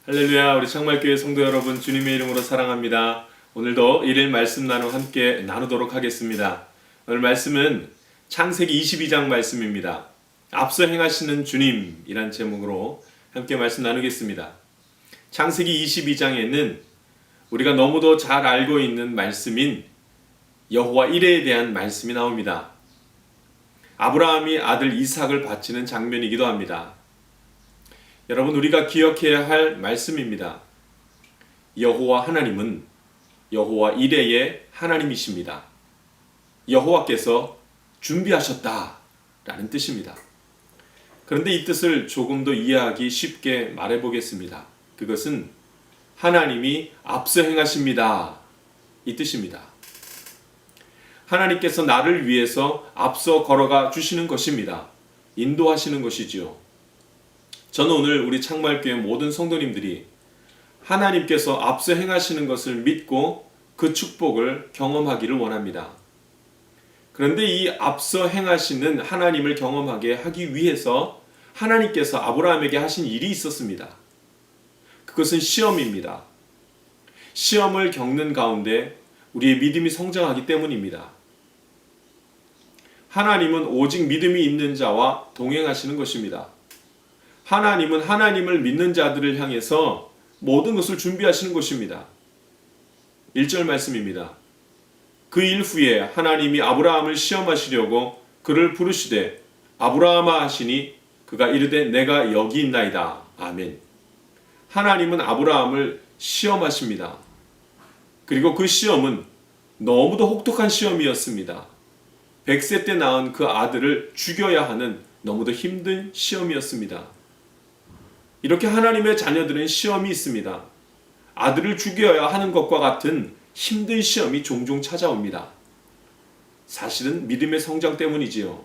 할렐루야, 우리 창말교회 성도 여러분, 주님의 이름으로 사랑합니다. 오늘도 일일 말씀 나눔 함께 나누도록 하겠습니다. 오늘 말씀은 창세기 22장 말씀입니다. 앞서 행하시는 주님이란 제목으로 함께 말씀 나누겠습니다. 창세기 22장에는 우리가 너무도 잘 알고 있는 말씀인 여호와 이레에 대한 말씀이 나옵니다. 아브라함이 아들 이삭을 바치는 장면이기도 합니다. 여러분, 우리가 기억해야 할 말씀입니다. 여호와 하나님은 여호와 이레의 하나님이십니다. 여호와께서 준비하셨다 라는 뜻입니다. 그런데 이 뜻을 조금 더 이해하기 쉽게 말해보겠습니다. 그것은 하나님이 앞서 행하십니다 이 뜻입니다. 하나님께서 나를 위해서 앞서 걸어가 주시는 것입니다. 인도하시는 것이지요. 저는 오늘 우리 창말교회 모든 성도님들이 하나님께서 앞서 행하시는 것을 믿고 그 축복을 경험하기를 원합니다. 그런데 이 앞서 행하시는 하나님을 경험하게 하기 위해서 하나님께서 아브라함에게 하신 일이 있었습니다. 그것은 시험입니다. 시험을 겪는 가운데 우리의 믿음이 성장하기 때문입니다. 하나님은 오직 믿음이 있는 자와 동행하시는 것입니다. 하나님은 하나님을 믿는 자들을 향해서 모든 것을 준비하시는 것입니다. 1절 말씀입니다. 그 일 후에 하나님이 아브라함을 시험하시려고 그를 부르시되 아브라함아 하시니 그가 이르되 내가 여기 있나이다. 아멘. 하나님은 아브라함을 시험하십니다. 그리고 그 시험은 너무도 혹독한 시험이었습니다. 100세 때 낳은 그 아들을 죽여야 하는 너무도 힘든 시험이었습니다. 이렇게 하나님의 자녀들은 시험이 있습니다. 아들을 죽여야 하는 것과 같은 힘든 시험이 종종 찾아옵니다. 사실은 믿음의 성장 때문이지요.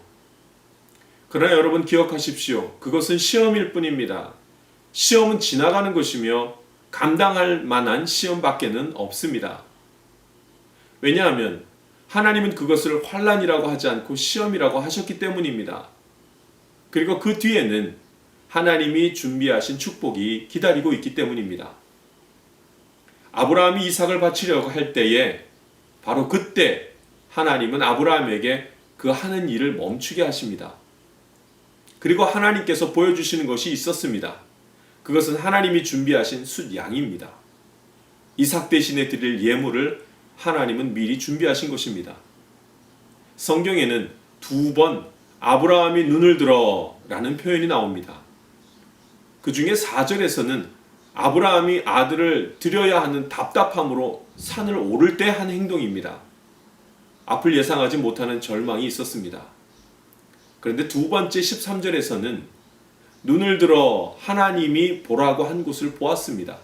그러나 여러분 기억하십시오. 그것은 시험일 뿐입니다. 시험은 지나가는 것이며 감당할 만한 시험밖에는 없습니다. 왜냐하면 하나님은 그것을 환난이라고 하지 않고 시험이라고 하셨기 때문입니다. 그리고 그 뒤에는 하나님이 준비하신 축복이 기다리고 있기 때문입니다. 아브라함이 이삭을 바치려고 할 때에 바로 그때 하나님은 아브라함에게 그 하는 일을 멈추게 하십니다. 그리고 하나님께서 보여주시는 것이 있었습니다. 그것은 하나님이 준비하신 숫양입니다. 이삭 대신에 드릴 예물을 하나님은 미리 준비하신 것입니다. 성경에는 2번 아브라함이 눈을 들어 라는 표현이 나옵니다. 그 중에 4절에서는 아브라함이 아들을 드려야 하는 답답함으로 산을 오를 때 한 행동입니다. 앞을 예상하지 못하는 절망이 있었습니다. 그런데 두 번째 13절에서는 눈을 들어 하나님이 보라고 한 곳을 보았습니다.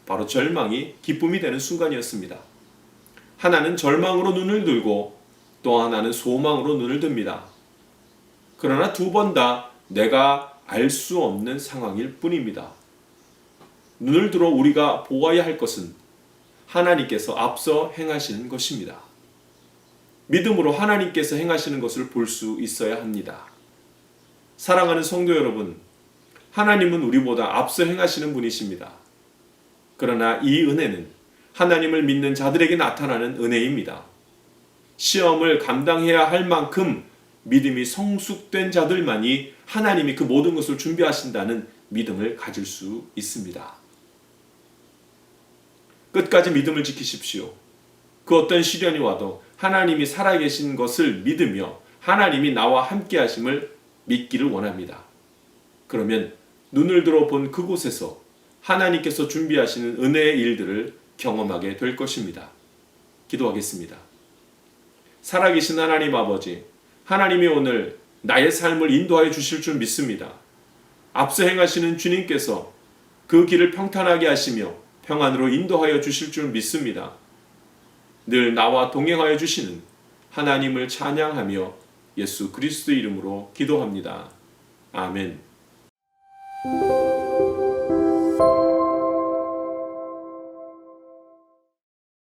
바로 절망이 기쁨이 되는 순간이었습니다. 하나는 절망으로 눈을 들고 또 하나는 소망으로 눈을 듭니다. 그러나 두 번 다 내가 알 수 없는 상황일 뿐입니다. 눈을 들어 우리가 보아야 할 것은 하나님께서 앞서 행하시는 것입니다. 믿음으로 하나님께서 행하시는 것을 볼 수 있어야 합니다. 사랑하는 성도 여러분, 하나님은 우리보다 앞서 행하시는 분이십니다. 그러나 이 은혜는 하나님을 믿는 자들에게 나타나는 은혜입니다. 시험을 감당해야 할 만큼 믿음이 성숙된 자들만이 하나님이 그 모든 것을 준비하신다는 믿음을 가질 수 있습니다. 끝까지 믿음을 지키십시오. 그 어떤 시련이 와도 하나님이 살아계신 것을 믿으며 하나님이 나와 함께 하심을 믿기를 원합니다. 그러면 눈을 들어 본 그곳에서 하나님께서 준비하시는 은혜의 일들을 경험하게 될 것입니다. 기도하겠습니다. 살아계신 하나님 아버지, 하나님이 오늘 나의 삶을 인도하여 주실 줄 믿습니다. 앞서 행하시는 주님께서 그 길을 평탄하게 하시며 평안으로 인도하여 주실 줄 믿습니다. 늘 나와 동행하여 주시는 하나님을 찬양하며 예수 그리스도 이름으로 기도합니다. 아멘.